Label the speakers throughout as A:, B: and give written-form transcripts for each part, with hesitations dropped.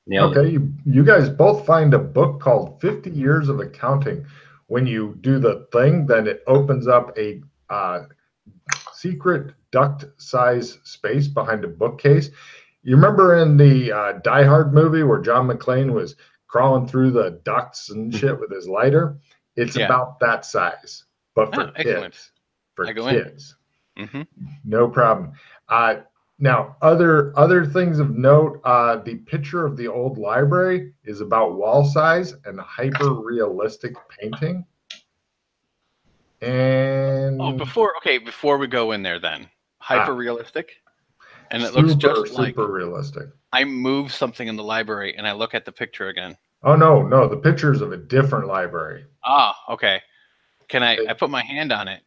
A: Nailed it.
B: Okay, you guys both find a book called 50 Years of Accounting. When you do the thing, then it opens up a secret duct size space behind a bookcase. You remember in the Die Hard movie where John McClane was crawling through the ducts and shit with his lighter? It's
C: Yeah.
B: about that size, but
C: Oh,
B: for
C: excellent.
B: kids.
C: I
B: For
C: go in.
B: kids.
C: Mm-hmm.
B: No problem. Now, other things of note, the picture of the old library is about wall size and hyper realistic painting.
C: Oh,
B: And
C: before we go in there, then hyper
B: ah,
C: realistic, and it looks
B: super,
C: just
B: super
C: like
B: realistic.
C: I move something in the library and I look at the picture again.
B: Oh no, no, the pictures of a different library.
C: Ah, okay. Can I put my hand on it?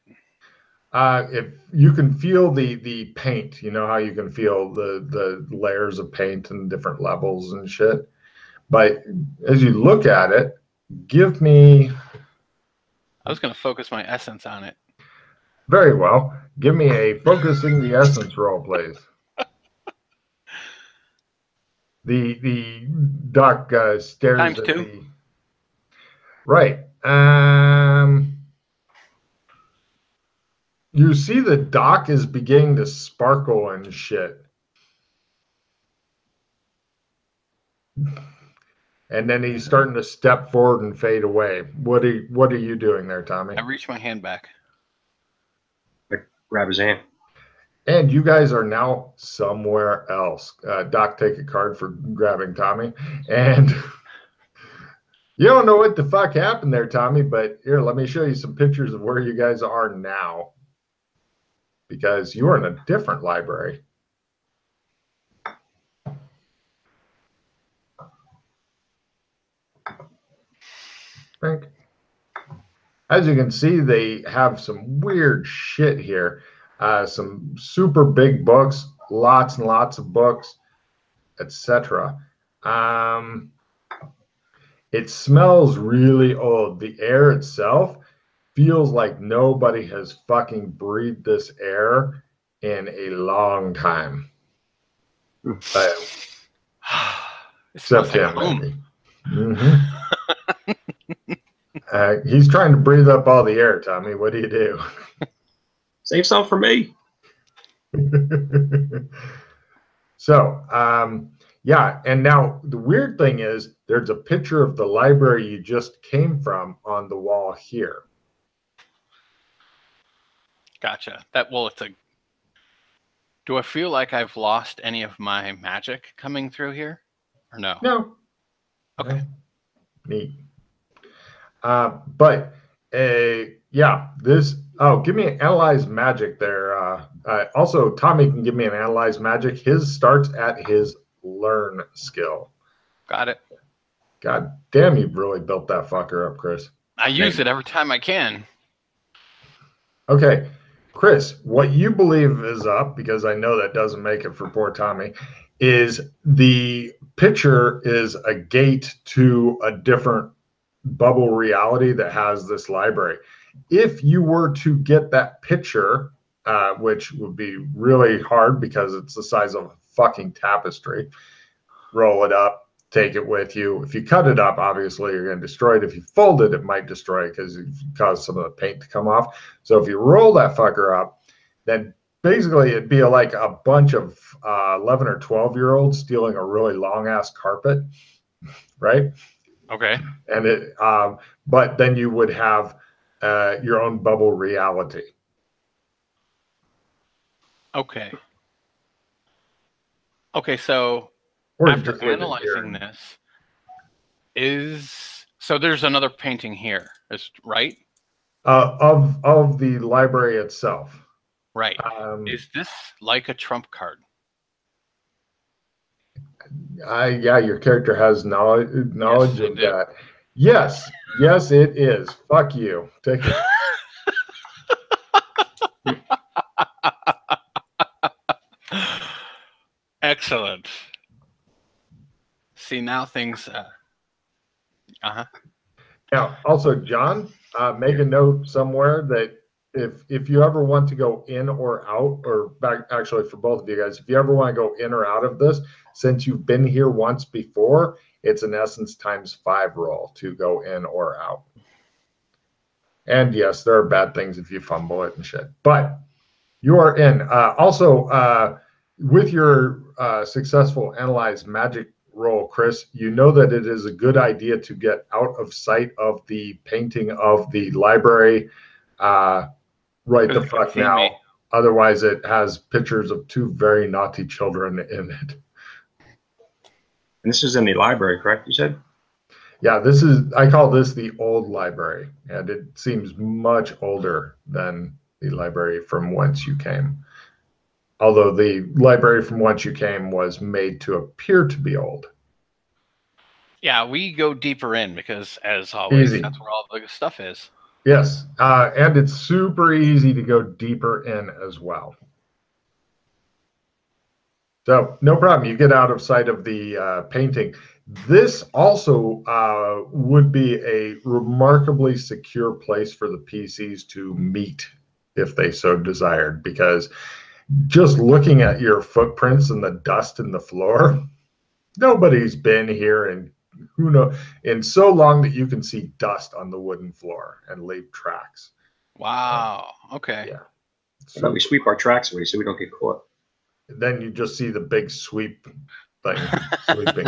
B: If you can feel the paint, you know how you can feel the layers of paint and different levels and shit. But as you look at it, give me
C: I was going to focus my essence on it.
B: very well. Give me a focusing the essence roll, please. The doc stares
C: Times
B: at
C: two.
B: the right. You see the dock is beginning to sparkle and shit. And then he's starting to step forward and fade away. What are you doing there, Tommy?
C: I reach my hand back.
A: I grab his hand.
B: And you guys are now somewhere else. Doc, take a card for grabbing Tommy. And you don't know what the fuck happened there, Tommy, but here, let me show you some pictures of where you guys are now. Because you are in a different library. Frank. As you can see, they have some weird shit here. Some super big books, lots and lots of books, etc. Um, it smells really old. The air itself feels like nobody has fucking breathed this air in a long time. Uh,
C: It smells
B: except
C: like
B: him,
C: home.
B: maybe. Mm-hmm. He's trying to breathe up all the air, Tommy. What do you do?
A: Save some for me.
B: So, yeah, and now the weird thing is there's a picture of the library you just came from on the wall here.
C: Gotcha. It's a. Do I feel like I've lost any of my magic coming through here, or no?
B: No,
C: Okay.
B: no, neat. But yeah, this. Oh, give me an analyze magic there. Also, Tommy can give me an analyze magic. His starts at his learn skill.
C: Got it.
B: God damn, you've really built that fucker up, Chris.
C: I use it every time I can.
B: Okay, Chris, what you believe is up, because I know that doesn't make it for poor Tommy, is the picture is a gate to a different bubble reality that has this library. If you were to get that picture, which would be really hard because it's the size of a fucking tapestry, roll it up, take it with you. If you cut it up, obviously you're going to destroy it. If you fold it, it might destroy it because you've caused some of the paint to come off. So if you roll that fucker up, then basically it'd be like a bunch of 11 or 12-year-olds stealing a really long ass carpet, right?
C: Okay.
B: And but then you would have your own bubble reality.
C: Okay. Okay, so
B: Or you
C: after
B: just live in
C: analyzing
B: here.
C: this, so there's another painting here, right?
B: Of the library itself.
C: Right. Is this like a trump card?
B: Yeah, your character has knowledge
C: Yes, I
B: of
C: do.
B: that. Yes, yes, it is. Fuck you. Take it.
C: Excellent. See, now things. Uh huh.
B: Now, also, John, make a note somewhere that if you ever want to go in or out, or back actually for both of you guys, if you ever want to go in or out of this, since you've been here once before, it's an essence ×5 roll to go in or out. And yes, there are bad things if you fumble it and shit, but you are in. Also, with your successful analyze magic roll, Chris, you know that it is a good idea to get out of sight of the painting of the library right the fuck now.
C: Me.
B: Otherwise, it has pictures of 2 very naughty children in it.
A: And this is in the library, correct? You said?
B: Yeah, I call this the old library, and it seems much older than the library from whence you came. Although the library from whence you came was made to appear to be old.
C: Yeah, we go deeper in because, as always,
B: Easy.
C: that's where all the stuff is.
B: Yes, and it's super easy to go deeper in as well. So no problem. You get out of sight of the painting. This also would be a remarkably secure place for the PCs to meet if they so desired, because just looking at your footprints and the dust in the floor, nobody's been here in who knows in so long that you can see dust on the wooden floor and leave tracks.
C: Wow. Okay.
B: Yeah.
A: How about we sweep our tracks away so we don't get caught?
B: Then you just see the big sweep thing sweeping.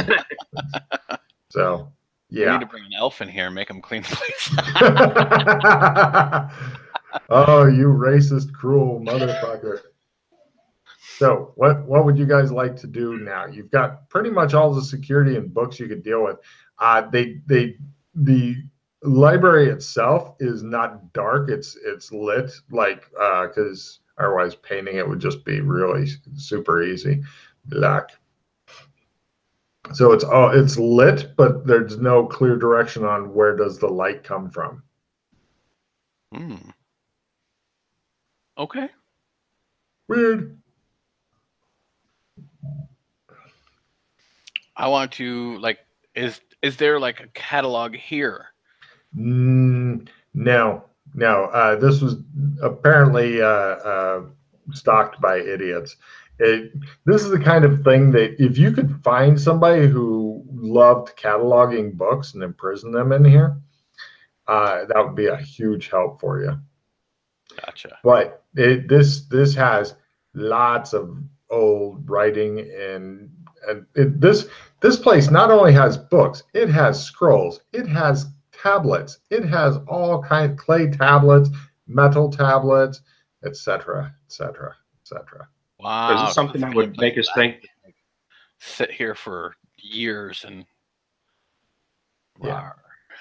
B: So,
C: We
B: yeah.
C: need to bring an elf in here and make him clean the place.
B: Oh, you racist, cruel motherfucker. So what would you guys like to do now? You've got pretty much all the security and books you could deal with. The library itself is not dark. It's lit, like because otherwise painting it would just be really super easy. Black. So it's lit, but there's no clear direction on where does the light come from.
C: Okay.
B: Weird.
C: I want to is there like a catalog here?
B: No. This was apparently stocked by idiots. This is the kind of thing that if you could find somebody who loved cataloging books and imprison them in here, that would be a huge help for you.
C: Gotcha.
B: But this has lots of old writing, and this place not only has books, it has scrolls, it has tablets, it has all kinds of clay tablets, metal tablets, etc., etc., etc.
C: Wow.
A: Is this something that would make us think?
C: Sit here for years and.
B: Yeah.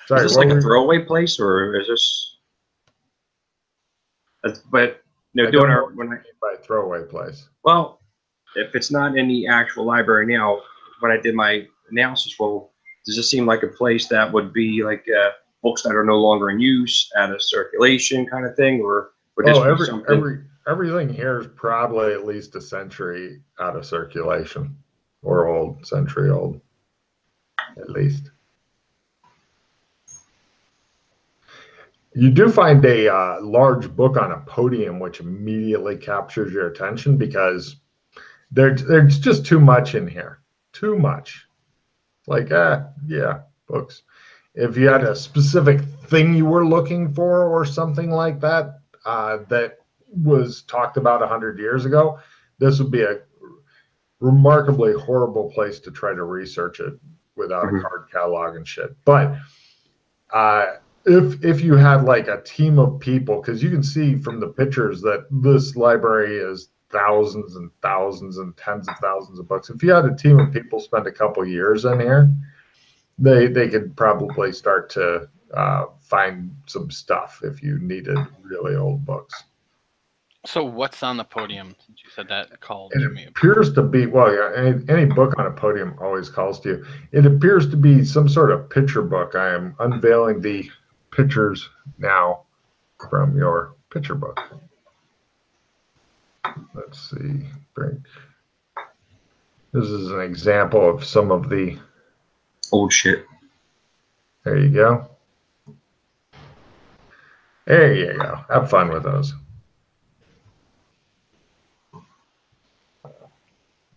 A: Sorry, is this like a throwaway place, or is this? But doing our when I
B: by throwaway place.
A: Well, if it's not in the actual library now, when I did my analysis, well, does this seem like a place that would be like books that are no longer in use, out of circulation, kind of thing, or would this be something?
B: Everything here is probably at least a century out of circulation, or old, century old, at least. You do find a large book on a podium, which immediately captures your attention because there's just too much in here. Too much. Like, yeah, books. If you had a specific thing you were looking for or something like that, that was talked about 100 years ago, this would be a remarkably horrible place to try to research it without a card catalog and shit. But if you had like a team of people, because you can see from the pictures that this library is thousands and thousands and tens of thousands of books. If you had a team of people spend a couple years in here, they could probably start to find some stuff if you needed really old books.
C: So what's on the podium? Since you said that called
B: It
C: to me.
B: appears to be, well, yeah, any book on a podium always calls to you. It appears to be some sort of picture book. I am unveiling the pictures now from your picture book. Let's see. This is an example of some of the
A: old shit.
B: There you go. There you go. Have fun with those.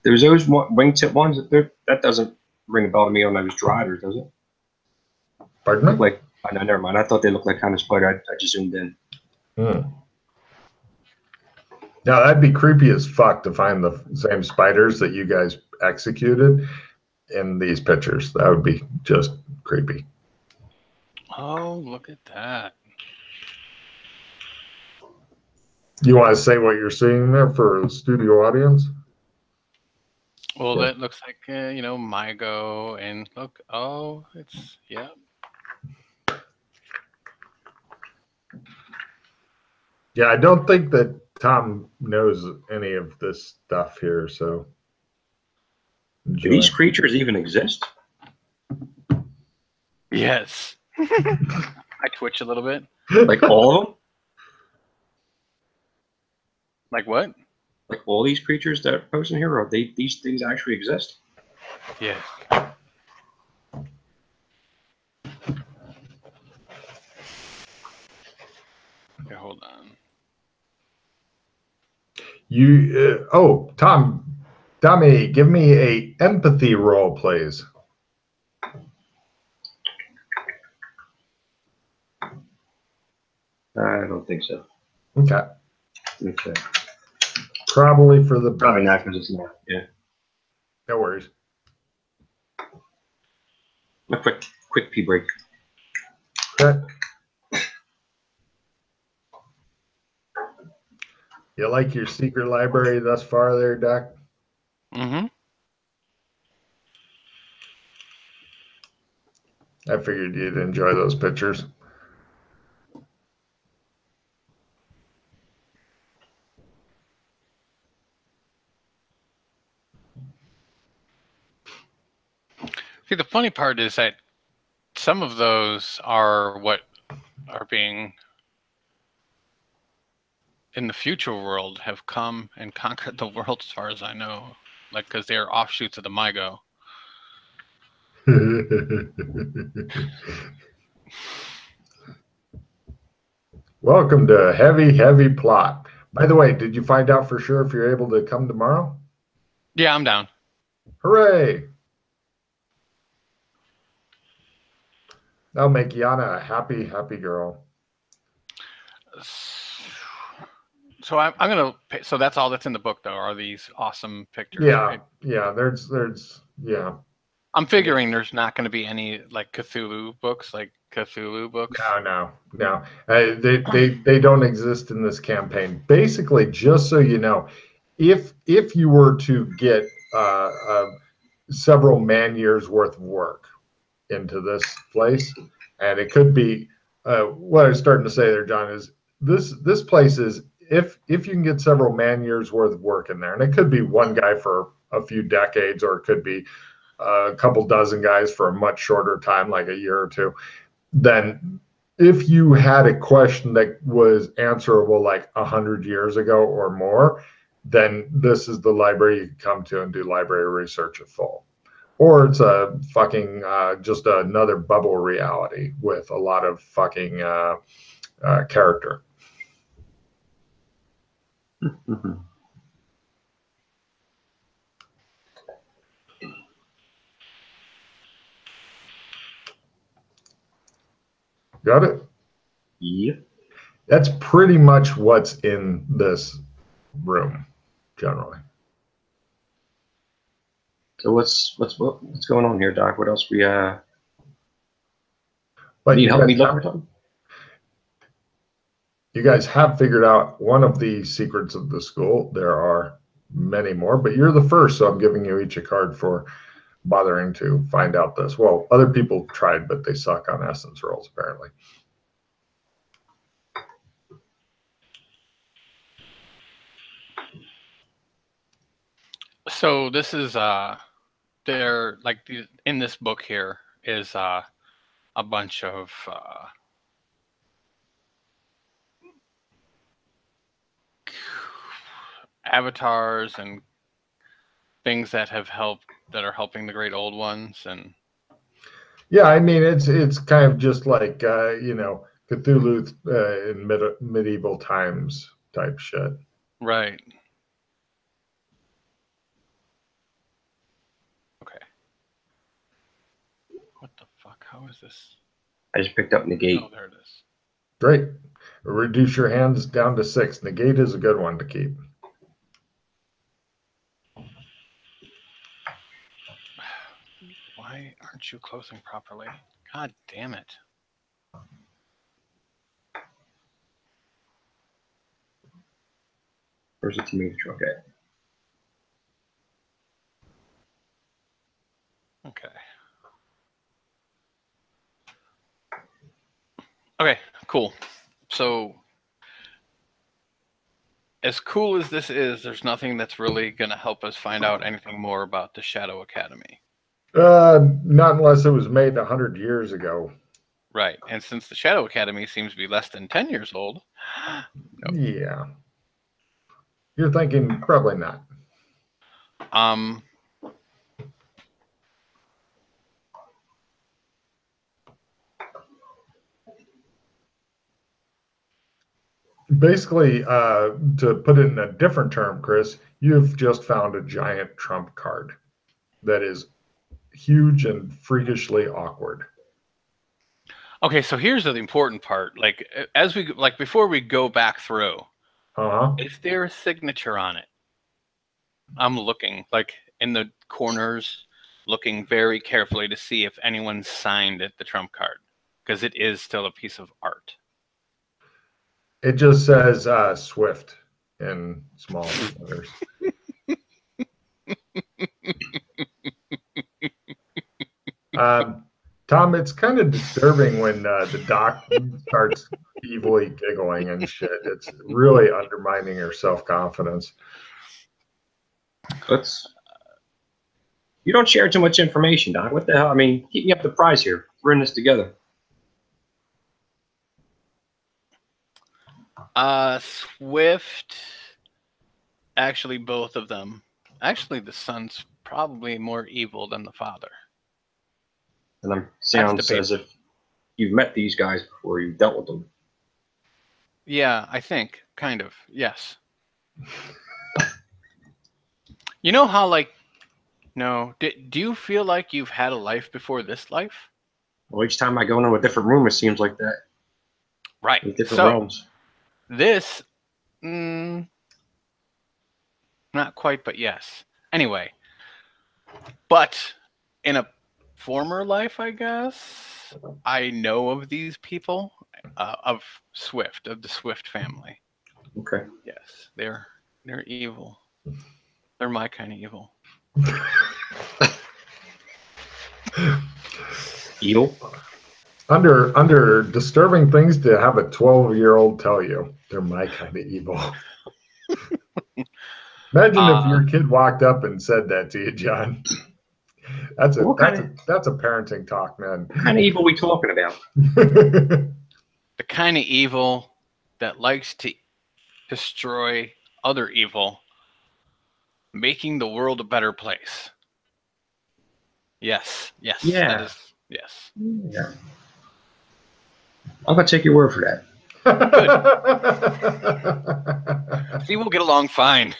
A: There's those wingtip ones. That doesn't ring a bell to me on those driders, does it?
B: Pardon
A: Look
B: me?
A: like, oh, no, never mind. I thought they looked like kind of spider. I just zoomed in.
B: Now, that'd be creepy as fuck to find the same spiders that you guys executed in these pictures. That would be just creepy.
C: Oh, look at that.
B: You want to say what you're seeing there for the studio audience?
C: Well,
B: Yeah.
C: that looks like, MyGo, and look, oh, it's, yeah.
B: Yeah, I don't think that Tom knows any of this stuff here, so
A: Do
B: enjoy.
A: these creatures even exist?
C: Yes. I twitch a little bit.
A: Like all of them?
C: Like what?
A: Like all these creatures that are posted here, or these things actually exist?
C: Yes. Okay, hold on.
B: Tommy, give me a empathy roll, please.
A: I don't think so.
B: Okay.
A: Okay.
B: Probably for the
A: Probably
B: best.
A: not because it's not. Yeah.
B: No worries.
A: A quick pee break.
B: Okay. You like your secret library thus far there, Doc?
C: Mm-hmm.
B: I figured you'd enjoy those pictures.
C: See, the funny part is that some of those are what are being in the future world have come and conquered the world, as far as I know. Like, because they are offshoots of the MyGo.
B: Welcome to Heavy, Heavy Plot. By the way, did you find out for sure if you're able to come tomorrow?
C: Yeah, I'm down.
B: Hooray! That'll make Yana a happy, happy girl.
C: So I'm gonna. So that's all that's in the book, though. Are these awesome pictures?
B: Yeah,
C: Right?
B: yeah. Yeah.
C: I'm figuring there's not going to be any like Cthulhu books.
B: No. They don't exist in this campaign. Basically, just so you know, if you were to get several man years worth of work into this place, and it could be what I was starting to say there, John, is this place is if you can get several man years worth of work in there, and it could be one guy for a few decades, or it could be a couple dozen guys for a much shorter time, like a year or two, then if you had a question that was answerable like 100 years ago or more, then this is the library you can come to and do library research at full. Or it's a fucking just another bubble reality with a lot of fucking character. Got it?
A: Yep.
B: That's pretty much what's in this room, generally.
A: So what's going on here, Doc? What else we
B: But
A: need
B: you
A: help
B: guys
A: me look
B: have-
A: or something?
B: You guys have figured out one of the secrets of the school. There are many more, but you're the first, so I'm giving you each a card for bothering to find out this. Well, other people tried, but they suck on essence rolls, apparently.
C: So this is there, like in this book here is a bunch of avatars and things that have helped, that are helping the great old ones. And
B: Yeah, I mean it's kind of just like Cthulhu in medieval times type shit.
C: Right. Okay. What the fuck? How is this?
A: I just picked up negate.
C: Oh, there it is.
B: Great. Reduce your hands down to 6. Negate is a good one to keep.
C: Why aren't you closing properly? God damn it.
A: Where's the tomato? Okay.
C: Okay. Okay, cool. So, as cool as this is, there's nothing that's really going to help us find out anything more about the Shadow Academy.
B: Not unless it was made 100 years ago.
C: Right. And since the Shadow Academy seems to be less than 10 years old.
B: No. Yeah. You're thinking probably not. Basically, to put it in a different term, Chris, you've just found a giant trump card that is huge and freakishly awkward.
C: Okay, so here's the important part. Before we go back through, is there a signature on it? I'm looking in the corners, looking very carefully to see if anyone signed the trump card, because it is still a piece of art.
B: It just says Swift in small letters. Tom, it's kind of disturbing when the doc starts evilly giggling and shit. It's really undermining her self-confidence.
A: You don't share too much information, Doc. What the hell? I mean, keep me up the prize here. We're in this together.
C: Swift. Actually, both of them. Actually, the son's probably more evil than the father.
A: And sounds as if you've met these guys before, you've dealt with them.
C: Yeah, I think. Kind of. Yes. You know how, no. Do you feel like you've had a life before this life?
A: Well, each time I go into a different room, it seems like that.
C: Right.
A: With different realms.
C: This, not quite, but yes. Anyway, but in a former life, I guess, I know of these people, of the Swift family.
A: Okay.
C: Yes, they're evil. They're my kind of evil.
B: Evil? Under disturbing things to have a 12-year-old tell you, they're my kind of evil. Imagine if your kid walked up and said that to you, John. That's a parenting talk, man.
A: What kind of evil are we talking about?
C: The kind of evil that likes to destroy other evil, making the world a better place. Yes.
A: Yeah.
C: That is, yes.
A: Yeah. I'm going to take your word for that.
C: Good. See, we'll get along fine.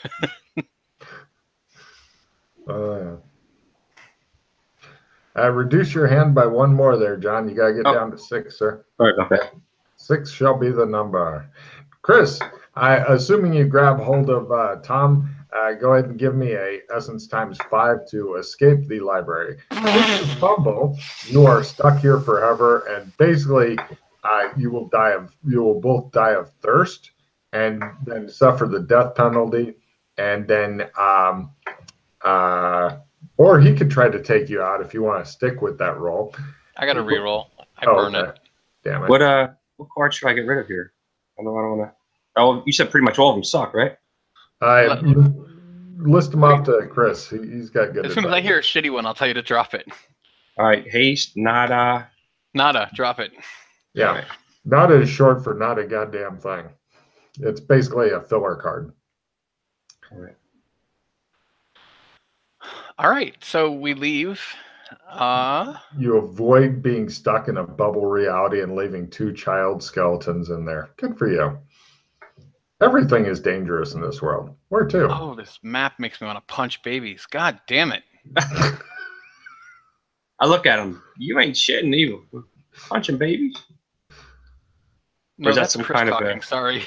B: Reduce your hand by one more there, John. You got to get down to 6, sir.
A: Sorry about that.
B: 6 shall be the number. Chris, assuming you grab hold of Tom, go ahead and give me a essence times 5 to escape the library. If you fumble, you are stuck here forever, and basically you will both die of thirst, and then suffer the death penalty, and then or he could try to take you out if you want to stick with that roll.
C: I got to re-roll. I burn it.
B: Damn it.
A: What cards should I get rid of here? I don't want to. Oh, you said pretty much all of them suck, right?
B: List them off to Chris. He's got good.
C: As soon as I hear a shitty one, I'll tell you to drop it.
A: All right, haste, nada.
C: Nada, drop it.
B: Yeah, right. Nada is short for not a goddamn thing. It's basically a filler card.
A: All right.
C: All right, so we leave
B: You avoid being stuck in a bubble reality and leaving 2 child skeletons in there. Good for you. Everything is dangerous in this world. Where to?
C: Oh, this map makes me want to punch babies. God damn it.
A: I look at them. You ain't shitting either. Punching babies?
C: No, that's some Chris kind talking. Of sorry.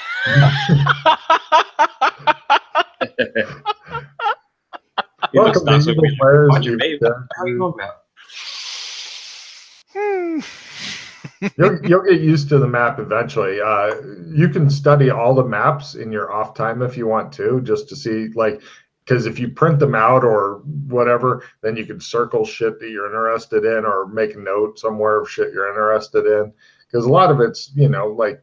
B: Welcome to Evil Players. Punching babies. What are you talking about? You'll get used to the map eventually. You can study all the maps in your off time if you want to, just to see, like, because if you print them out or whatever, then you can circle shit that you're interested in or make a note somewhere of shit you're interested in. Because a lot of it's, you know, like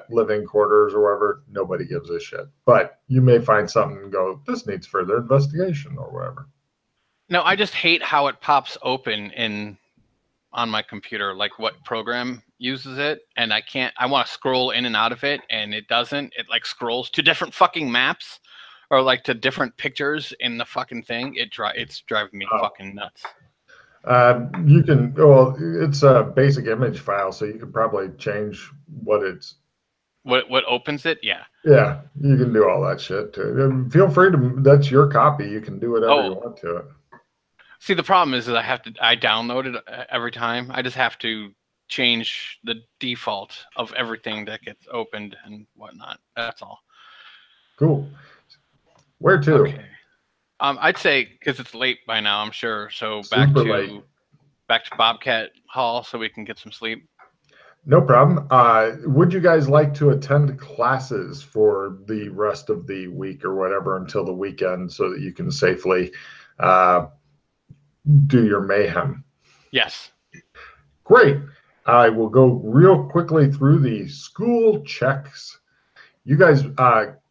B: living quarters or whatever, nobody gives a shit. But you may find something and go, this needs further investigation or whatever.
C: No, I just hate how it pops open on my computer, like what program uses it, and I want to scroll in and out of it, and it doesn't. It like scrolls to different fucking maps or like to different pictures in the fucking thing. It's driving me fucking nuts.
B: You can, well, it's a basic image file, so you can probably change what
C: opens it. Yeah,
B: you can do all that shit too. Feel free to, that's your copy, you can do whatever you want to it.
C: See, the problem is that I download it every time. I just have to change the default of everything that gets opened and whatnot. That's all.
B: Cool. Where to?
C: Okay. I'd say, because it's late by now, I'm sure. So back to Bobcat Hall so we can get some sleep.
B: No problem. Would you guys like to attend classes for the rest of the week or whatever until the weekend so that you can safely do your mayhem?
C: Yes.
B: Great. I will go real quickly through the school checks. You guys,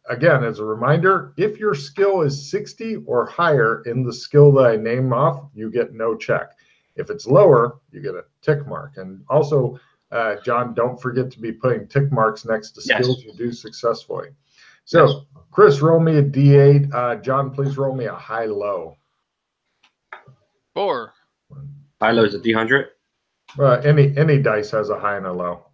B: again, as a reminder, if your skill is 60 or higher in the skill that I name off, you get no check. If it's lower, you get a tick mark. And also, John, don't forget to be putting tick marks next to skills you do successfully. So, Chris, roll me a D8. John, please roll me a high-low.
C: 4.
A: High-low is a D100?
B: Any dice has a high and a low.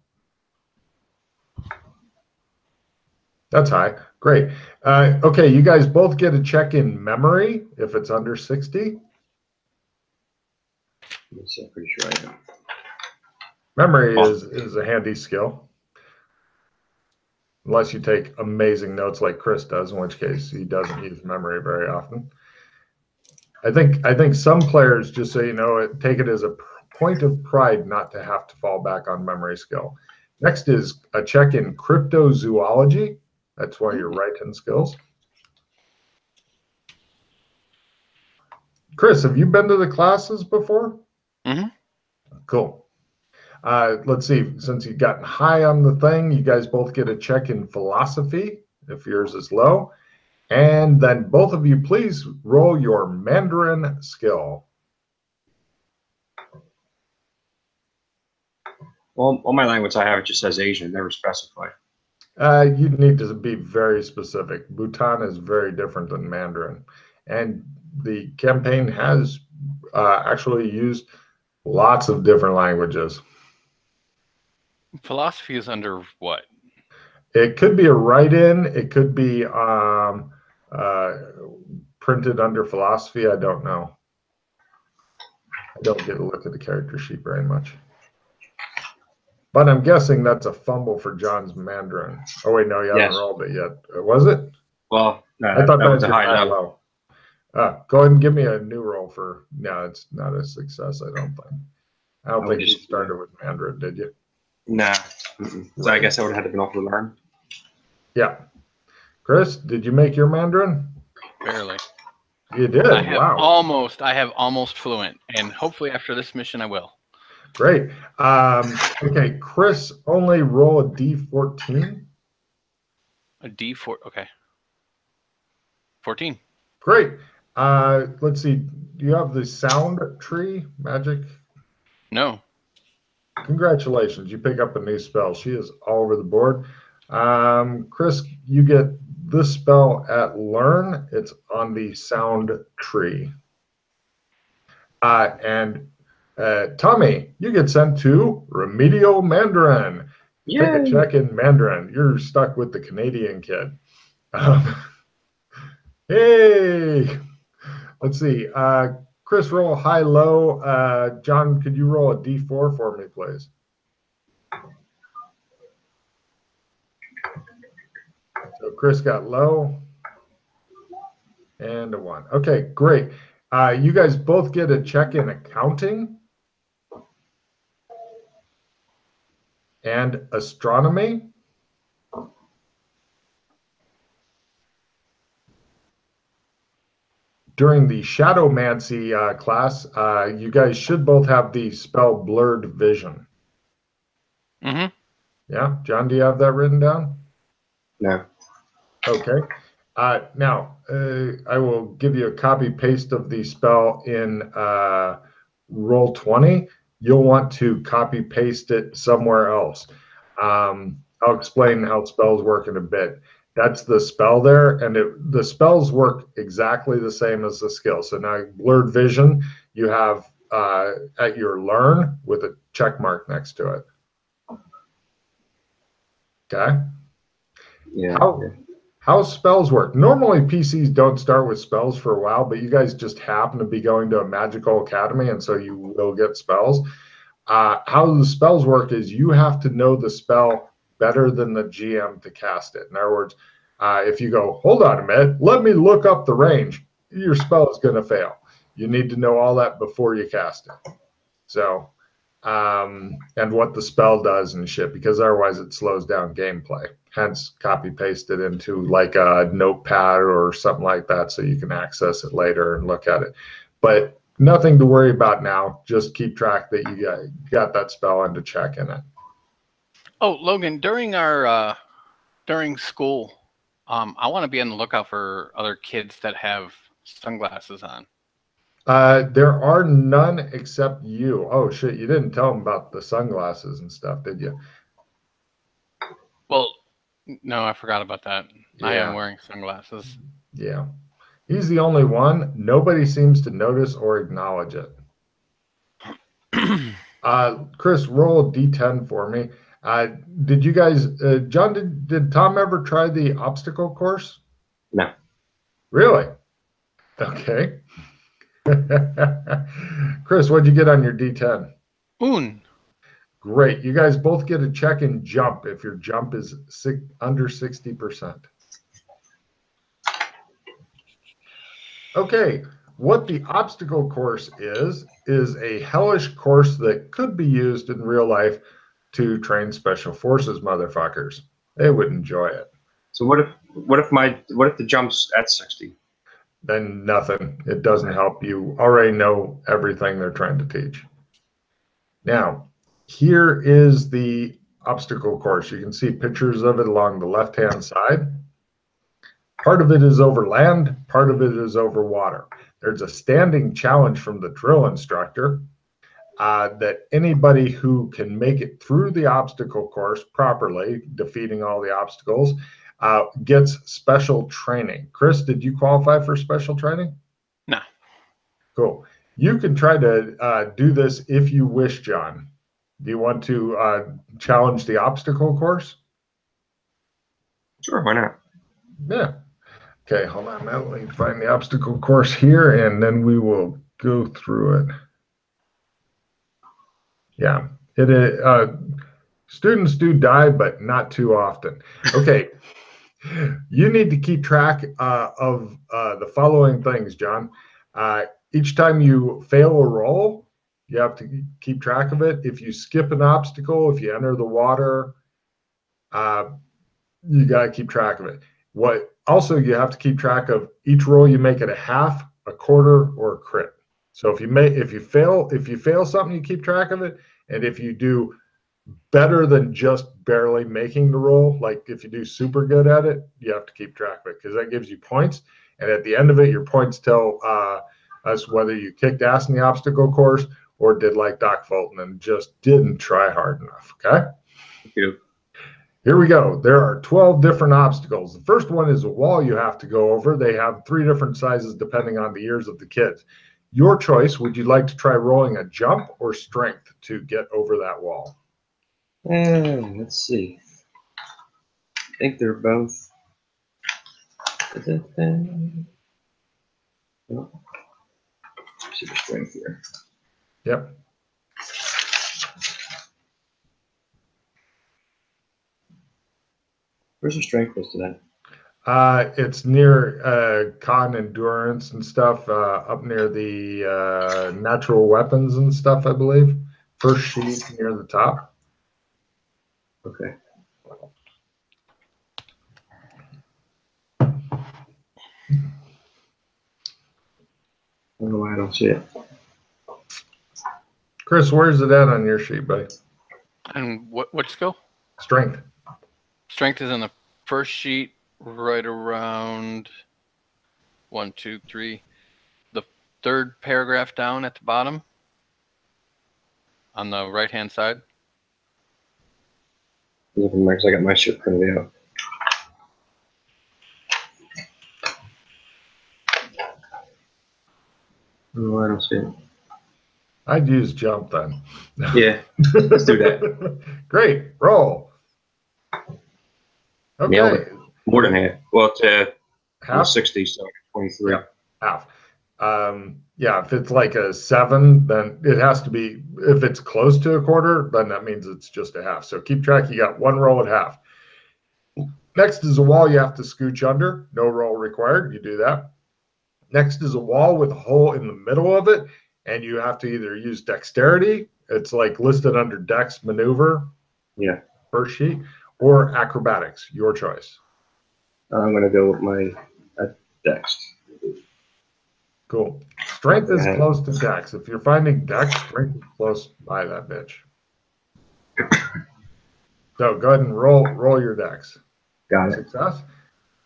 B: That's high. Great. Okay, you guys both get a check in memory if it's under 60.
A: I'm pretty sure I am.
B: Memory is a handy skill. Unless you take amazing notes like Chris does, in which case he doesn't use memory very often. I think some players, just so you know, take it as a point of pride not to have to fall back on memory skill. Next is a check in cryptozoology. That's one of your write-in skills. Chris, have you been to the classes before?
C: Mm-hmm.
B: Cool. Let's see. Since you've gotten high on the thing, you guys both get a check in philosophy if yours is low. And then both of you, please roll your Mandarin skill.
A: Well, on my language, I have it just says Asian, never specified.
B: You need to be very specific. Bhutan is very different than Mandarin. And the campaign has actually used lots of different languages.
C: Philosophy is under what?
B: It could be a write-in. It could be printed under philosophy. I don't know. I don't get a look at the character sheet very much. But I'm guessing that's a fumble for John's Mandarin. Oh, wait, no, you haven't rolled it yet. Was it?
A: Well, no,
B: I thought that was a high-low. Go ahead and give me a new roll for... No, it's not a success, I don't think. I don't think you started with Mandarin, did you?
A: Nah. So I guess I would have had to been off to learn.
B: Yeah. Chris, did you make your Mandarin?
C: Barely.
B: You did?
C: I have almost fluent, and hopefully after this mission I will.
B: Great. Okay, Chris, only roll a D14.
C: A D4, okay. 14.
B: Great. Let's see. Do you have the sound tree magic?
C: No.
B: Congratulations. You pick up a new spell. She is all over the board. Chris, you get this spell at Learn. It's on the sound tree. And Tommy, you get sent to Remedial Mandarin.
A: Yay.
B: Take a check in Mandarin. You're stuck with the Canadian kid. Hey, let's see. Chris, roll high, low. John, could you roll a D4 for me, please? So Chris got low and a 1. Okay, great. You guys both get a check in accounting and astronomy. During the Shadowmancy class, you guys should both have the spell Blurred Vision.
C: Mm-hmm.
B: Yeah, John, do you have that written down?
A: No.
B: Okay. Now, I will give you a copy paste of the spell in Roll20. You'll want to copy paste it somewhere else. I'll explain how spells work in a bit. That's the spell there, and the spells work exactly the same as the skill. So now Blurred Vision, you have at your learn with a check mark next to it. Okay?
A: Yeah.
B: How spells work. Normally PCs don't start with spells for a while, but you guys just happen to be going to a magical academy, and so you will get spells. How the spells work is you have to know the spell better than the GM to cast it. In other words, if you go, hold on a minute, let me look up the range, your spell is going to fail. You need to know all that before you cast it. So, and what the spell does and shit, because otherwise it slows down gameplay. Hence, copy paste it into like a notepad or something like that so you can access it later and look at it. But nothing to worry about now. Just keep track that you got that spell and to check in it.
C: Oh, Logan, during our during school, I want to be on the lookout for other kids that have sunglasses on.
B: There are none except you. Oh shit, you didn't tell them about the sunglasses and stuff, did you?
C: Well, no, I forgot about that.
B: Yeah.
C: I am wearing sunglasses.
B: Yeah. He's the only one. Nobody seems to notice or acknowledge it. Chris, roll a D10 for me. Did you guys, John, did Tom ever try the obstacle course?
A: No.
B: Really? Okay. Chris, what'd you get on your D10?
C: Moon.
B: Great. You guys both get a check in jump if your jump is under 60%. Okay. What the obstacle course is a hellish course that could be used in real life to train special forces motherfuckers. They would enjoy it.
A: So what if the jump's at 60?
B: Then nothing. It doesn't help. You already know everything they're trying to teach. Now, here is the obstacle course. You can see pictures of it along the left-hand side. Part of it is over land, part of it is over water. There's a standing challenge from the drill instructor that anybody who can make it through the obstacle course properly, defeating all the obstacles, gets special training. Chris, did you qualify for special training?
C: No.
B: Cool. You can try to do this if you wish, John. Do you want to challenge the obstacle course?
A: Sure, why not?
B: Yeah. Okay, hold on a minute. Let me find the obstacle course here, and then we will go through it. Yeah, it is. Students do die, but not too often. Okay, you need to keep track of the following things, John. Each time you fail a roll, you have to keep track of it. If you skip an obstacle, if you enter the water, you got to keep track of it. Also, you have to keep track of each roll you make at a half, a quarter, or a crit. So if you fail something, you keep track of it. And if you do better than just barely making the roll, like if you do super good at it, you have to keep track of it because that gives you points. And at the end of it, your points tell us whether you kicked ass in the obstacle course or did like Doc Fulton and just didn't try hard enough. Okay.
A: Thank you.
B: Here we go. There are 12 different obstacles. The first one is a wall you have to go over. They have 3 different sizes depending on the years of the kids. Your choice. Would you like to try rolling a jump or strength to get over that wall?
A: Let's see. I think they're both. Oh, super strength here.
B: Yep.
A: Where's the strength listed at?
B: It's near con endurance and stuff, up near the natural weapons and stuff, I believe. First sheet near the top.
A: Okay. I don't know why I don't see it.
B: Chris, where's it at on your sheet, buddy?
C: And what skill?
B: Strength.
C: Strength is in the first sheet, right around 1, 2, 3. The third paragraph down at the bottom, on the right-hand side.
A: Looking like I got my shit printed out. No, I don't see it.
B: I'd use jump then.
A: Yeah, let's do that.
B: Great, roll. Okay.
A: Nailed it. More than half. Well, it's
B: half?
A: 60, so 23.
B: Yeah, half. Yeah, if it's like a 7, then it has to be, if it's close to a quarter, then that means it's just a half. So keep track, you got one roll at half. Next is a wall you have to scooch under. No roll required, you do that. Next is a wall with a hole in the middle of it, and you have to either use dexterity, it's like listed under dex maneuver,
A: yeah,
B: first sheet, or acrobatics, your choice.
A: I'm going to go with my dex.
B: Cool. Strength is close to dex. If you're finding dex, strength is close by that bitch. So go ahead and roll your dex.
A: Got it.
B: Success.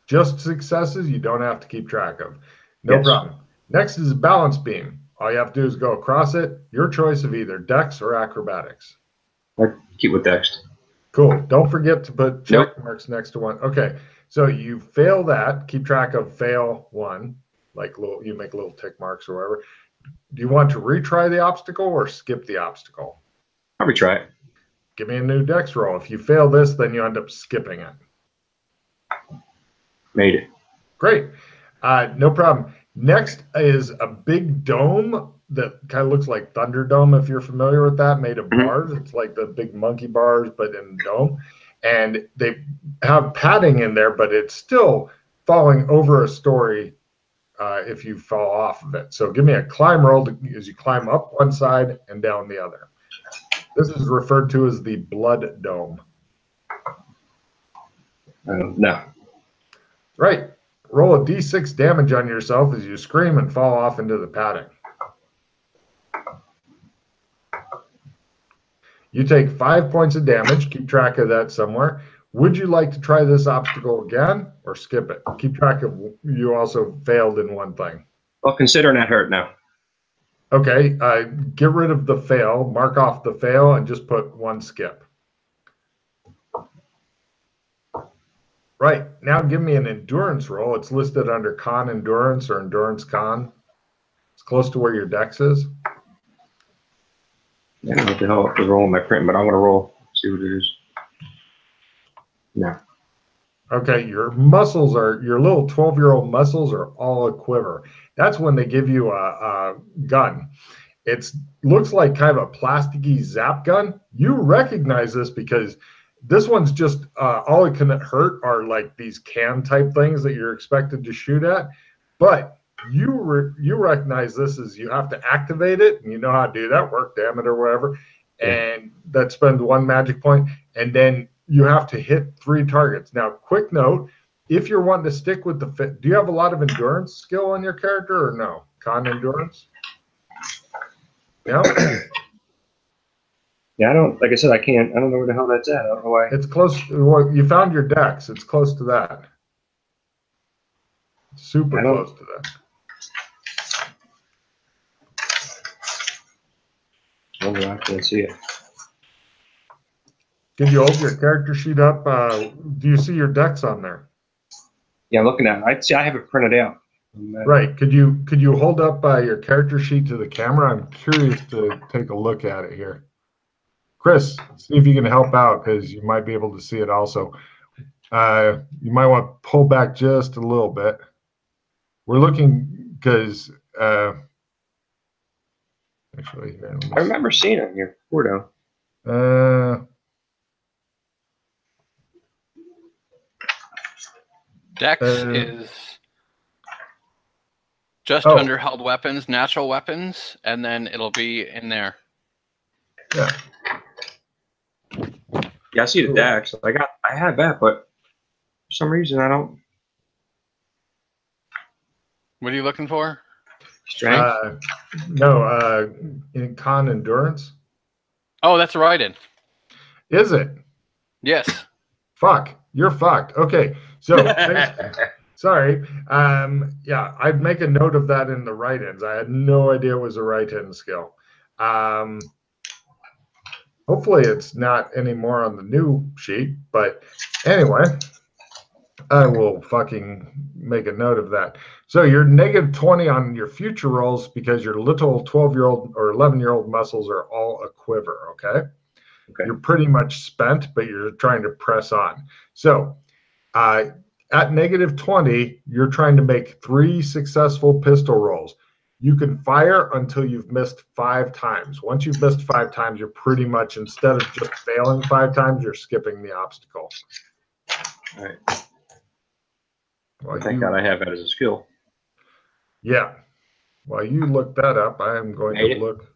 B: Just successes you don't have to keep track of. No problem. Next is balance beam. All you have to do is go across it. Your choice of either dex or acrobatics.
A: I keep with dex.
B: Cool. Don't forget to put check marks next to one. Okay. So you fail that. Keep track of fail 1. Like you make little tick marks or whatever. Do you want to retry the obstacle or skip the obstacle?
A: I'll retry it.
B: Give me a new dex roll. If you fail this, then you end up skipping it.
A: Made it.
B: Great. No problem. Next is a big dome that kind of looks like Thunderdome, if you're familiar with that, made of bars. It's like the big monkey bars, but in a dome. And they have padding in there, but it's still falling over a story if you fall off of it. So give me a climb roll as you climb up one side and down the other. This is referred to as the blood dome.
A: No.
B: Right. Roll a d6 damage on yourself as you scream and fall off into the padding. You take 5 points of damage. Keep track of that somewhere. Would you like to try this obstacle again or skip it? Keep track of you also failed in one thing.
A: Well, considering that hurt now.
B: Okay. Get rid of the fail. Mark off the fail and just put 1 skip. Right. Now give me an endurance roll. It's listed under con endurance or endurance con. It's close to where your dex is.
A: I don't know what the hell is wrong with my print, but I want to roll. See what it is. No.
B: Okay, your muscles are, your little 12-year-old muscles are all a quiver. That's when they give you a gun. It looks like kind of a plasticky zap gun. You recognize this because this one's just, all it can hurt are like these can type things that you're expected to shoot at. But you recognize this as you have to activate it, and you know how to do that, work damn it or whatever. And that spends 1 magic point, and then you have to hit 3 targets. Now, quick note, if you're wanting to stick with the fit, do you have a lot of endurance skill on your character or no? Con endurance? No?
A: Yeah, I don't, like I said, I don't know where the hell that's at. I don't know why.
B: It's close. Well, you found your dex. It's close to that. Super close to that.
A: Oh, I can't see it.
B: Can you open your character sheet up? Do you see your dex on there?
A: Yeah, I'm looking at it. I have it printed out.
B: Right. Could you hold up your character sheet to the camera? I'm curious to take a look at it here. Chris, see if you can help out because you might be able to see it also. You might want to pull back just a little bit. We're looking because actually here,
A: I remember seeing him here. Porto.
C: Dex is just under held weapons, natural weapons, and then it'll be in there.
B: Yeah.
A: Yeah, I see the Dex. I had that, but for some reason I don't.
C: What are you looking for?
A: Strength?
B: No, in con endurance.
C: Oh, that's a write-in.
B: Is it?
C: Yes.
B: Fuck. You're fucked. Okay. So, sorry. Yeah, I'd make a note of that in the write-ins. I had no idea it was a write-in skill. Hopefully it's not anymore on the new sheet, but anyway, I will fucking make a note of that. So you're negative 20 on your future rolls because your little 12-year-old or 11-year-old muscles are all a quiver, okay? You're pretty much spent, but you're trying to press on. So at negative 20, you're trying to make 3 successful pistol rolls. You can fire until you've missed 5 times. Once you've missed 5 times, you're pretty much, instead of just failing 5 times, you're skipping the obstacle.
A: All right. Well, thank God I have that as a skill.
B: Yeah. While you look that up, I am going to look.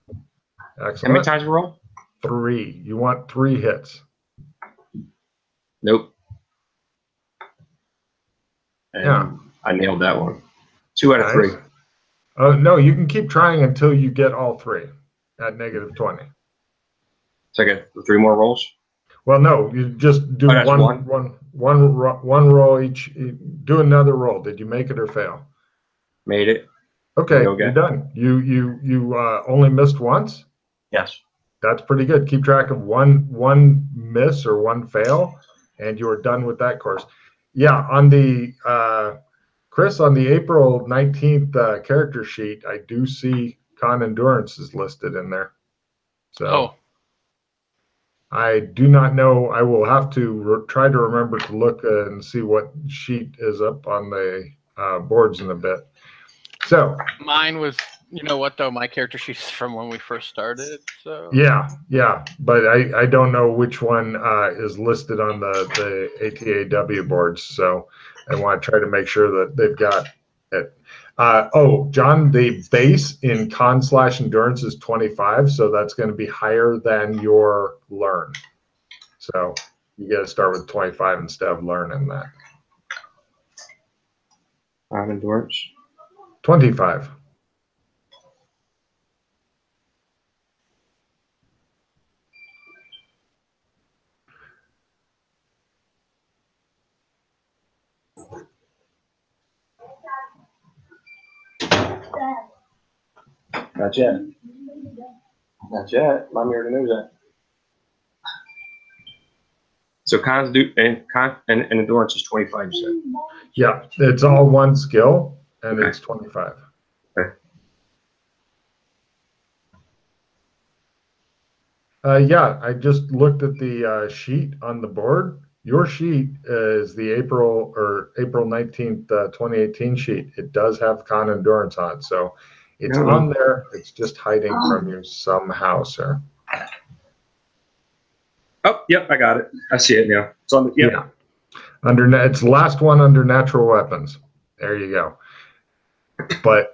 B: Excellent.
A: How many times we roll?
B: 3. You want 3 hits.
A: Nope. And yeah. I nailed that one. 2 out of 3.
B: Oh, no, you can keep trying until you get all 3 at negative 20.
A: So I get 3 more rolls?
B: Well, no, you just do one roll each. Do another roll. Did you make it or fail?
A: Made it.
B: Okay, you're done. You only missed once?
A: Yes.
B: That's pretty good. Keep track of one miss or 1 fail, and you are done with that course. Yeah, on the Chris, on the April 19th character sheet, I do see con endurance is listed in there. So I do not know. I will have to try to remember to look and see what sheet is up on the boards in a bit. So
C: mine was, you know what though, my character sheet's from when we first started. So
B: yeah, but I don't know which one is listed on the ATAW boards. So I want to try to make sure that they've got it. John, the base in con/endurance is 25, so that's going to be higher than your learn. So you got to start with 25 instead of learning that.
A: Endurance.
B: 25.
A: Not yet. Not yet. Mommy already knows that. So and endurance is 25, you said?
B: Yeah, it's all one skill, and it's 25.
A: Okay.
B: Yeah, I just looked at the sheet on the board. Your sheet is the April 19th, 2018 sheet. It does have con endurance on it, so it's on there. It's just hiding from you somehow, sir.
A: Oh, yep, I got it. I see it now. It's on the
B: yeah. It's the last one under natural weapons. There you go. But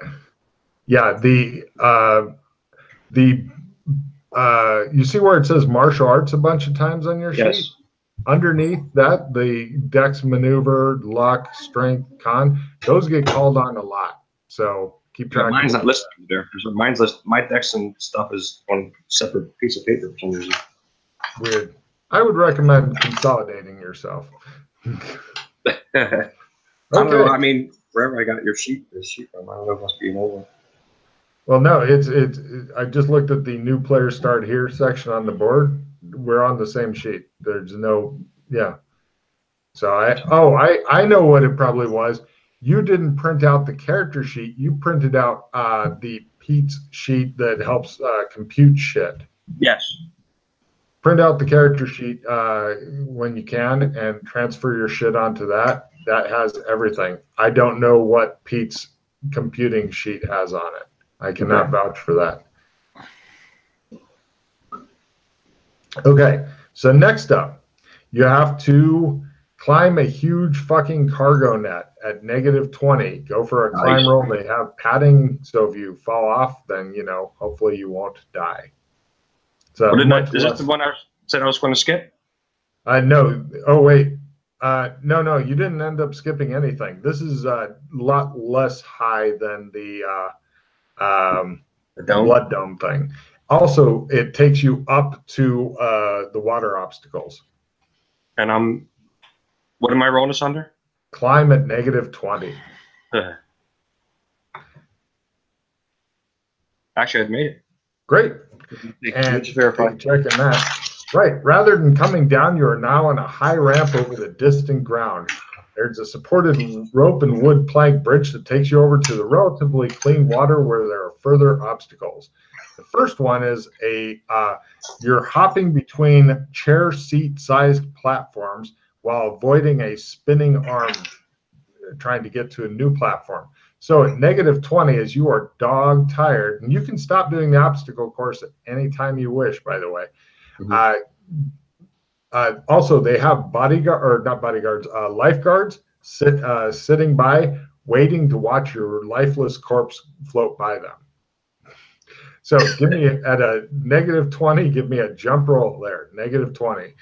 B: yeah, you see where it says martial arts a bunch of times on your sheet? Underneath that, the dex, maneuver, luck, strength, con, those get called on a lot. So keep track.
A: Mine's not listed there. Mine's listed. My dex and stuff is on a separate piece of paper for some reason.
B: Weird. I would recommend consolidating yourself.
A: I don't know. I mean, wherever I got this sheet from, I don't know if it must be an old one.
B: Well, no, I just looked at the new player start here section on the board. We're on the same sheet. There's no, yeah. So I know what it probably was. you didn't print out the character sheet. You printed out the Pete's sheet that helps compute shit.
A: Yes.
B: Print out the character sheet when you can and transfer your shit onto that. That has everything. I don't know what Pete's computing sheet has on it. I cannot vouch for that. Okay, so next up, you have to climb a huge fucking cargo net at -20. Go for a climb roll. They have padding, so if you fall off, then, you know, hopefully you won't die. So
A: is this the one I said I was going to skip?
B: No. Oh, wait. No, you didn't end up skipping anything. This is a lot less high than the blood dome thing. Also, it takes you up to the water obstacles.
A: And what am I rolling this under?
B: Climb at -20.
A: Actually, I've made it.
B: Great. And checking that. Right. Rather than coming down, you are now on a high ramp over the distant ground. There's a supported rope and wood plank bridge that takes you over to the relatively clean water where there are further obstacles. The first one is you're hopping between chair seat sized platforms while avoiding a spinning arm trying to get to a new platform. So at -20, as you are dog tired, and you can stop doing the obstacle course at any time you wish, by the way. Also, they have lifeguards sitting by, waiting to watch your lifeless corpse float by them. So give me at a -20, give me a jump roll there, -20.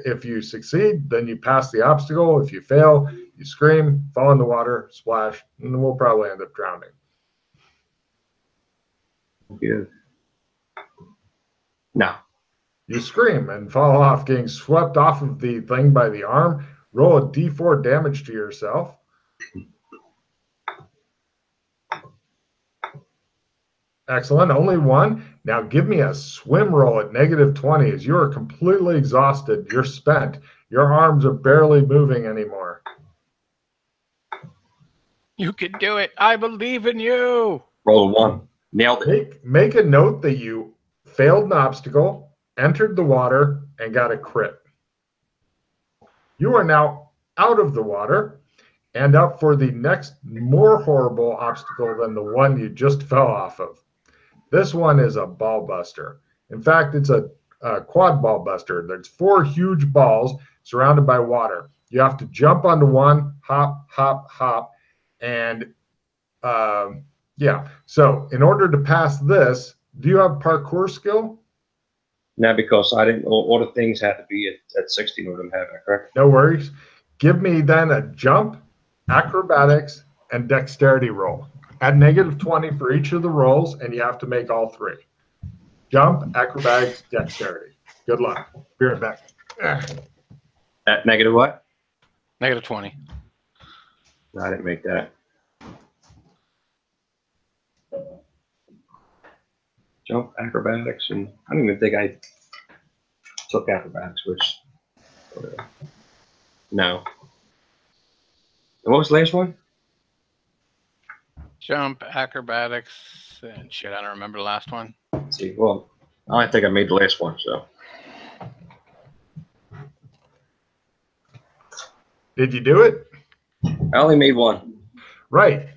B: If you succeed, then you pass the obstacle. If you fail, you scream, fall in the water, splash, and we'll probably end up drowning.
A: Good. No.
B: You scream and fall off, getting swept off of the thing by the arm. Roll a D4 damage to yourself. Excellent. Only one. Now give me a swim roll at -20 as you are completely exhausted. You're spent. Your arms are barely moving anymore.
C: You can do it. I believe in you.
A: Roll a 1. Nailed it.
B: Make a note that you failed an obstacle, entered the water, and got a crit. You are now out of the water and up for the next more horrible obstacle than the one you just fell off of. This one is a ball buster. In fact, it's a quad ball buster. There's 4 huge balls surrounded by water. You have to jump onto one, hop, hop, hop, and yeah. So in order to pass this, do you have parkour skill?
A: No, because I didn't. All the things had to be at 60 of them have it, correct?
B: No worries. Give me then a jump, acrobatics, and dexterity roll. Add -20 for each of the rolls, and you have to make all 3. Jump, acrobatics, dexterity. Good luck. Be right back.
A: At negative what?
C: -20.
A: No, I didn't make that. Jump, acrobatics, and I don't even think I took acrobatics, which, no. And what was the last one?
C: Jump, acrobatics, and shit, I don't remember the last one.
A: Let's see, well, I think I made the last one, so.
B: Did you do it?
A: I only made 1.
B: Right.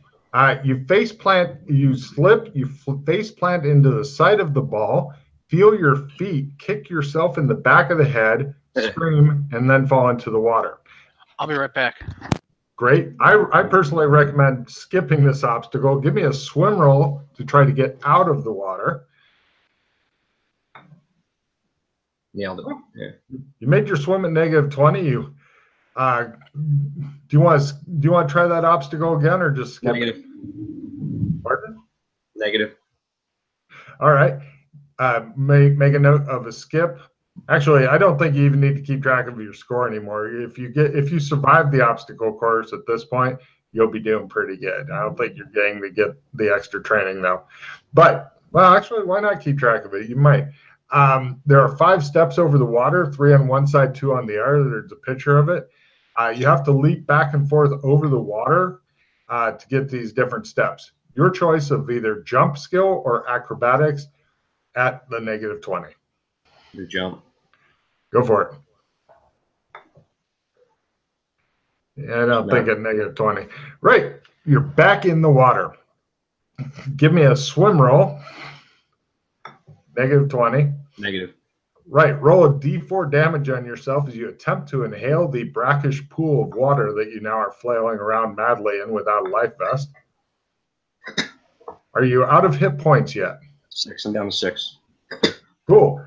B: You face plant, you slip, you face plant into the side of the ball, feel your feet kick yourself in the back of the head, scream, and then fall into the water.
C: I'll be right back.
B: Great. I personally recommend skipping this obstacle. Give me a swim roll to try to get out of the water.
A: Nailed it. Yeah.
B: You made your swim at -20. You do you want to try that obstacle again or just skip
A: Negative.
B: it? Pardon?
A: Negative.
B: All right. Make a note of a skip. Actually, I don't think you even need to keep track of your score anymore. If you survive the obstacle course at this point, you'll be doing pretty good. I don't think you're getting to get the extra training though. But well, actually, why not keep track of it? You might. There are 5 steps over the water, 3 on one side, 2 on the other. There's a picture of it. You have to leap back and forth over the water, to get these different steps. Your choice of either jump skill or acrobatics at the -20.
A: The jump.
B: Go for it. Yeah, I don't think at -20. Right. You're back in the water. Give me a swim roll. -20.
A: Negative.
B: Right. Roll a d4 damage on yourself as you attempt to inhale the brackish pool of water that you now are flailing around madly in without a life vest. Are you out of hit points yet?
A: 6. I'm down to 6.
B: Cool.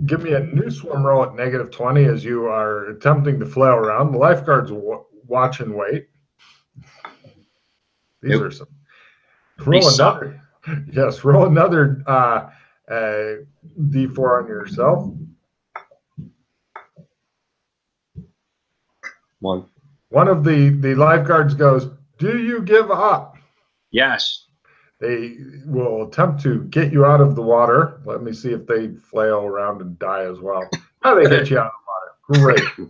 B: Give me a new swim roll at -20 as you are attempting to flail around. The lifeguards watch and wait. These are some. Roll another. Yes, roll another d4 on yourself.
A: 1.
B: One of the lifeguards goes, "Do you give up?"
A: Yes.
B: They will attempt to get you out of the water. Let me see if they flail around and die as well. Oh, they get you out of the water. Great.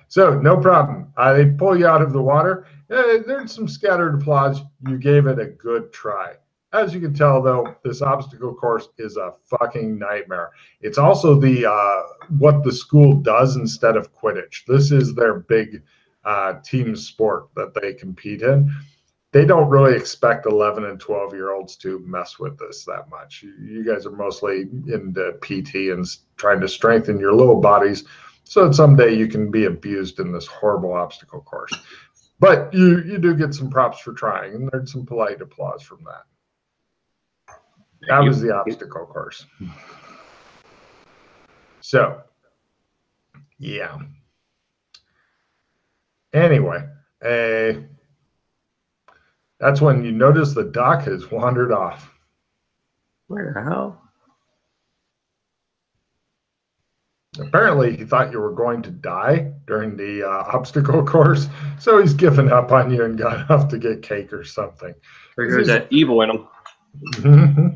B: So, no problem. They pull you out of the water. There's some scattered applause. You gave it a good try. As you can tell, though, this obstacle course is a fucking nightmare. It's also the what the school does instead of Quidditch. This is their big team sport that they compete in. They don't really expect 11 and 12-year-olds to mess with this that much. You guys are mostly into PT and trying to strengthen your little bodies so that someday you can be abused in this horrible obstacle course. But you do get some props for trying, and there's some polite applause from that. That was the obstacle course. So, yeah. Anyway, that's when you notice the doc has wandered off.
A: Where the hell?
B: Apparently, he thought you were going to die during the obstacle course, so he's given up on you and gone off to get cake or something.
A: There goes that evil in him.
B: Mm-hmm.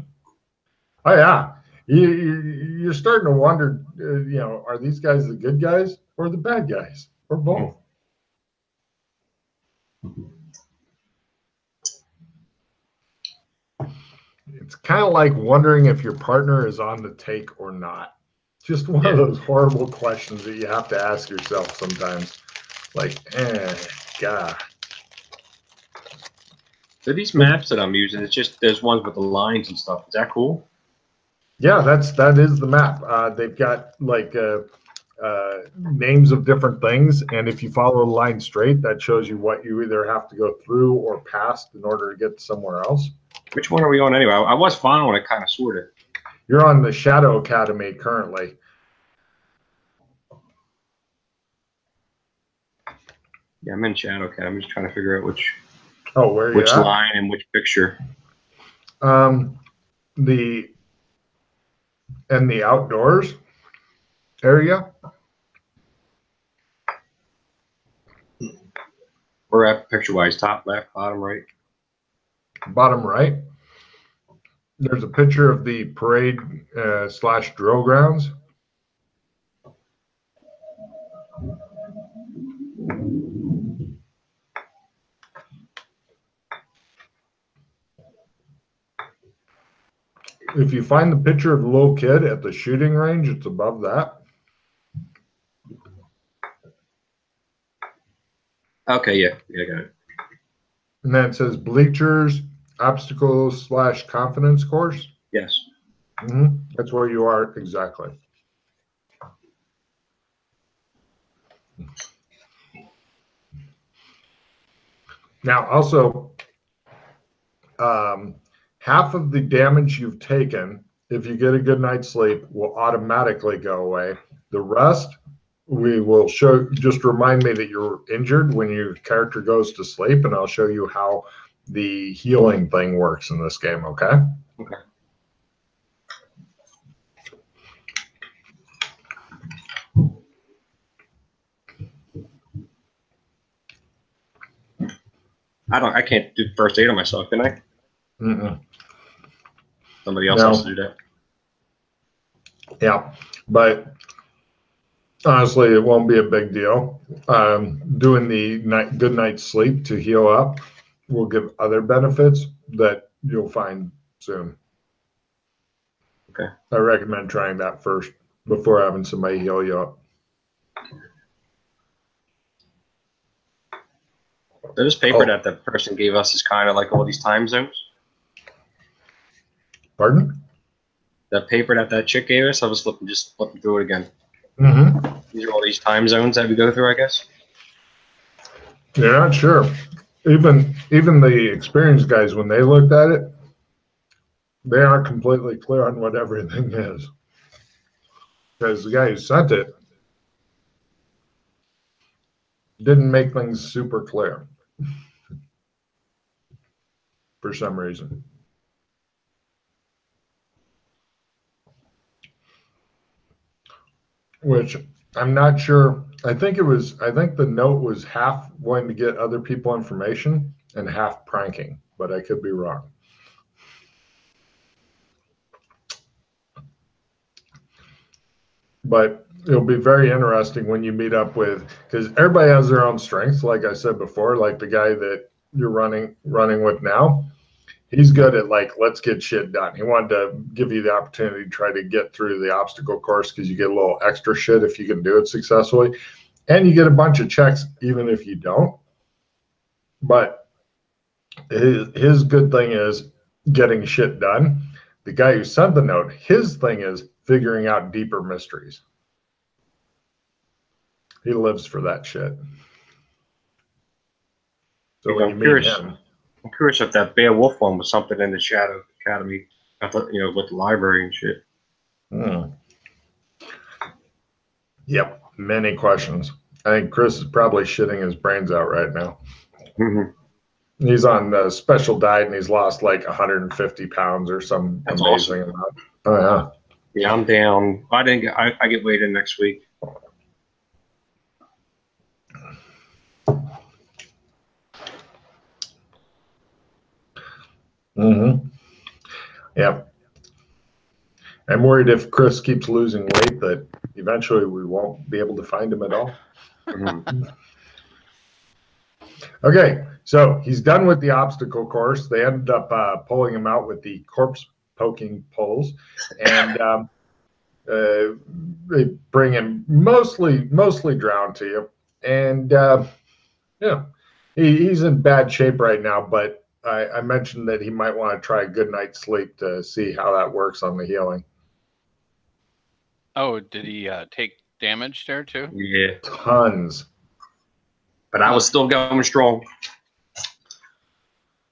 B: Oh, yeah. You're starting to wonder, are these guys the good guys or the bad guys or both? It's kind of like wondering if your partner is on the take or not. Just one of those horrible questions that you have to ask yourself sometimes. Like, God.
A: So these maps that I'm using, it's just there's ones with the lines and stuff. Is that cool?
B: Yeah, that is the map. They've got like names of different things, and if you follow the line straight, that shows you what you either have to go through or past in order to get somewhere else.
A: Which one are we on anyway? I was following it kind of sort of.
B: You're on the Shadow Academy currently.
A: Yeah, I'm in Shadow Academy. I'm just trying to figure out which
B: which
A: line and which picture.
B: The outdoors area.
A: We're at picture-wise, top left, bottom right.
B: Bottom right. There's a picture of the parade / drill grounds. If you find the picture of the little kid at the shooting range, it's above that.
A: Okay, yeah, I got it.
B: And then it says bleachers, obstacles / confidence course.
A: Yes.
B: Mm-hmm. That's where you are exactly. Now, also, half of the damage you've taken, if you get a good night's sleep, will automatically go away. The rest, we will show. Just remind me that you're injured when your character goes to sleep, and I'll show you how the healing thing works in this game, okay?
A: Okay. I can't do first aid on myself, can I?
B: Mm-mm.
A: Somebody else has to do that.
B: Yeah, but Honestly, it won't be a big deal. Doing the good night's sleep to heal up will give other benefits that you'll find soon.
A: Okay.
B: I recommend trying that first before having somebody heal you up.
A: So this paper that the person gave us is kind of like all these time zones.
B: Pardon?
A: The paper that that chick gave us, I was just flipping through it again.
B: Mm-hmm.
A: These are all these time zones that we go through, I guess.
B: You're not sure. Even the experienced guys, when they looked at it, they aren't completely clear on what everything is. Because the guy who sent it didn't make things super clear for some reason. Which I'm not sure. I think the note was half wanting to get other people information and half pranking, but I could be wrong. But it'll be very interesting when you meet up with, because everybody has their own strengths. Like I said before, like the guy that you're running with now, he's good at like, let's get shit done. He wanted to give you the opportunity to try to get through the obstacle course because you get a little extra shit if you can do it successfully. And you get a bunch of checks even if you don't. But his good thing is getting shit done. The guy who sent the note, his thing is figuring out deeper mysteries. He lives for that shit. So when you meet him,
A: I'm curious if that Beowulf one was something in the Shadow Academy. I thought, with the library and shit.
B: Yep, many questions. I think Chris is probably shitting his brains out right now.
A: Mm-hmm.
B: He's on a special diet and he's lost like 150 pounds or some
A: That's
B: amazing
A: awesome.
B: amount. Oh yeah.
A: Yeah, I'm down. I get weighed in next week.
B: Mm-hmm. Yep. I'm worried if Chris keeps losing weight that eventually we won't be able to find him at all. Mm-hmm. Okay, so he's done with the obstacle course. They ended up pulling him out with the corpse poking poles, and they bring him mostly drowned to you. And yeah, he's in bad shape right now, but I mentioned that he might want to try a good night's sleep to see how that works on the healing.
C: Oh, did he take damage there too?
A: Yeah.
B: Tons.
A: But I was still going strong.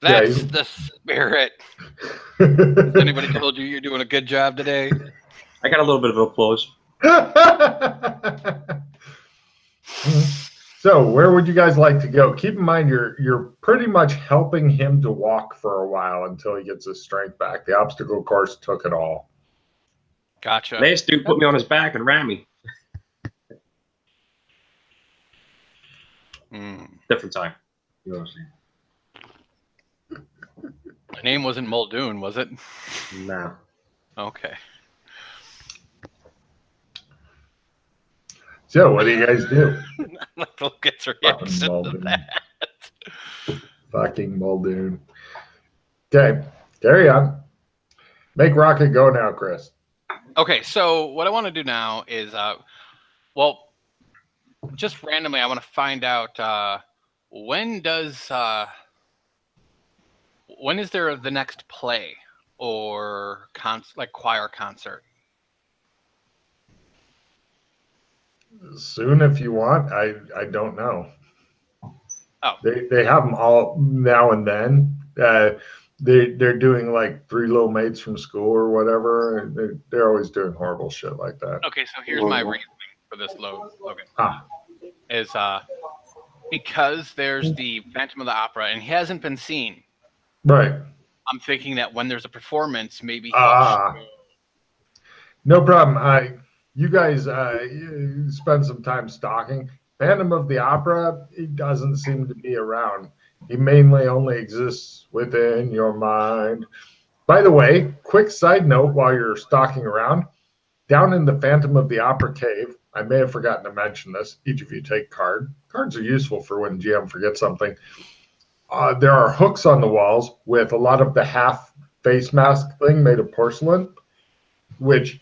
C: That's the spirit. Has anybody told you you're doing a good job today?
A: I got a little bit of applause.
B: So where would you guys like to go? Keep in mind you're pretty much helping him to walk for a while until he gets his strength back. The obstacle course took it all.
C: Gotcha.
A: Last dude put me on his back and ran me. Different time. You know what I'm saying?
C: My name wasn't Muldoon, was it?
A: No.
C: Okay.
B: So what do you guys do?
C: Look at reaction to that.
B: Fucking Muldoon. Okay, carry on. Make Rocket go now, Chris.
C: Okay, so what I want to do now is, well, just randomly, I want to find out when is there the next play or like choir concert?
B: Soon, if you want. I don't know.
C: Oh,
B: they have them all now and then. They're doing like Three Little Mates from School or whatever. They're always doing horrible shit like that.
C: Okay, so here's my reasoning for this, Logan. Is because there's the Phantom of the Opera and he hasn't been seen.
B: Right.
C: I'm thinking that when there's a performance, maybe.
B: No problem. You guys spend some time stalking. Phantom of the Opera, he doesn't seem to be around. He mainly only exists within your mind. By the way, quick side note while you're stalking around, down in the Phantom of the Opera cave, I may have forgotten to mention this. Each of you take card. Cards are useful for when GM forgets something. There are hooks on the walls with a lot of the half face mask thing made of porcelain, which,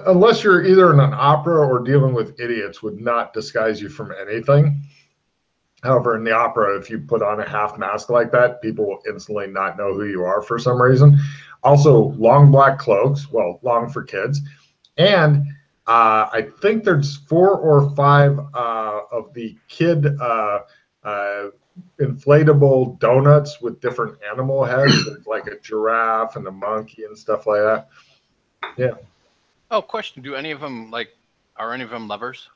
B: unless you're either in an opera or dealing with idiots, would not disguise you from anything. However, in the opera, if you put on a half mask like that, people will instantly not know who you are for some reason. Also, long black cloaks, well, long for kids. And I think there's 4 or 5 of the kid inflatable donuts with different animal heads. There's like a giraffe and a monkey and stuff like that. Yeah.
C: Oh, question. Do any of them, are any of them lovers?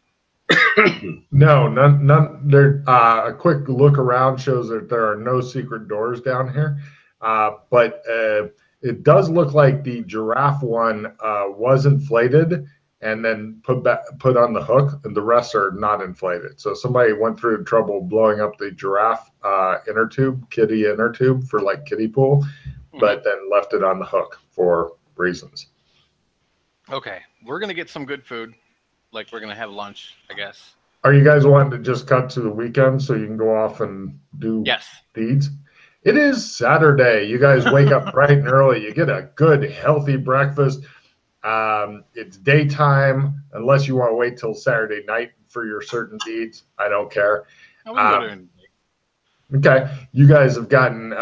B: No, none. There. A quick look around shows that there are no secret doors down here, but it does look like the giraffe one was inflated and then put on the hook, and the rest are not inflated. So somebody went through trouble blowing up the giraffe kitty inner tube for like kiddie pool, but then left it on the hook for reasons.
C: Okay, we're gonna get some good food. Like, we're gonna have lunch, I guess.
B: Are you guys wanting to just cut to the weekend so you can go off and do deeds? It is Saturday. You guys wake up bright and early. You get a good, healthy breakfast. It's daytime, unless you want to wait till Saturday night for your certain deeds. I don't care. Okay, you guys have gotten,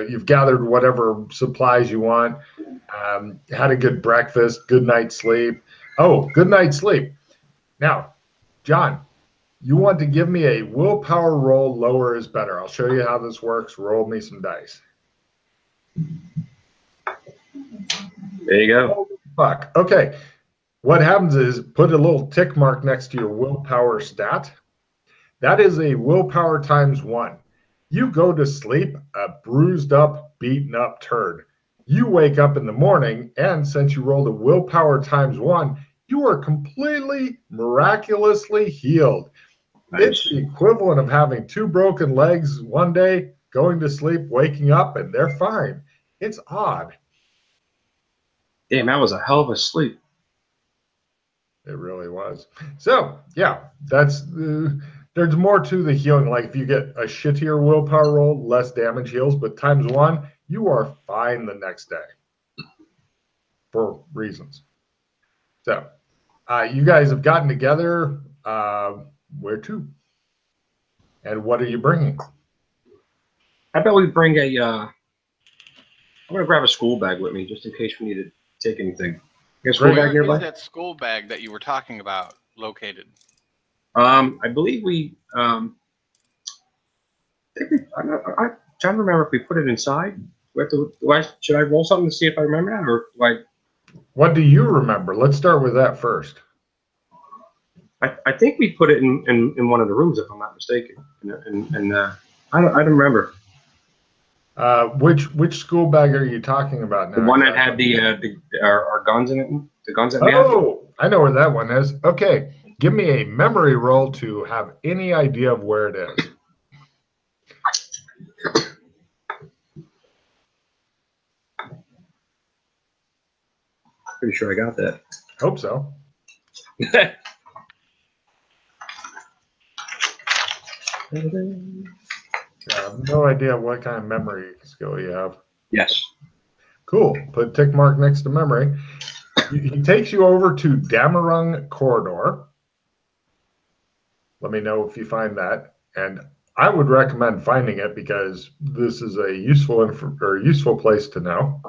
B: you've gathered whatever supplies you want, had a good breakfast, good night's sleep. Oh, good night's sleep. Now, John, you want to give me a willpower roll, lower is better. I'll show you how this works. Roll me some dice.
A: There you go.
B: Oh, fuck. Okay. What happens is put a little tick mark next to your willpower stat. That is a willpower times 1. You go to sleep a bruised up, beaten up turd. You wake up in the morning, and since you rolled a willpower times 1, you are completely, miraculously healed. Nice. It's the equivalent of having 2 broken legs one day, going to sleep, waking up, and they're fine. It's odd.
A: Damn, that was a hell of a sleep.
B: It really was. So, yeah, that's there's more to the healing. Like if you get a shittier willpower roll, less damage heals, but times 1, you are fine the next day for reasons. So, you guys have gotten together. Where to? And what are you bringing?
A: I bet we bring a. I'm gonna grab a school bag with me just in case we need to take anything. You got a school bag nearby?
C: Where is that school bag that you were talking about located?
A: I believe we. I'm trying to remember if we put it inside. Should I roll something to see if I remember that, or do I?
B: What do you remember? Let's start with that first.
A: I think we put it in one of the rooms, if I'm not mistaken. And I don't remember.
B: Which school bag are you talking about now?
A: The one that had our guns in it. The guns that we had.
B: Oh, I know where that one is. Okay, give me a memory roll to have any idea of where it is.
A: Pretty sure I got that.
B: Hope so. I have no idea what kind of memory skill you have.
A: Yes.
B: Cool. Put a tick mark next to memory. He takes you over to Damarung Corridor. Let me know if you find that. And I would recommend finding it because this is a useful place to know.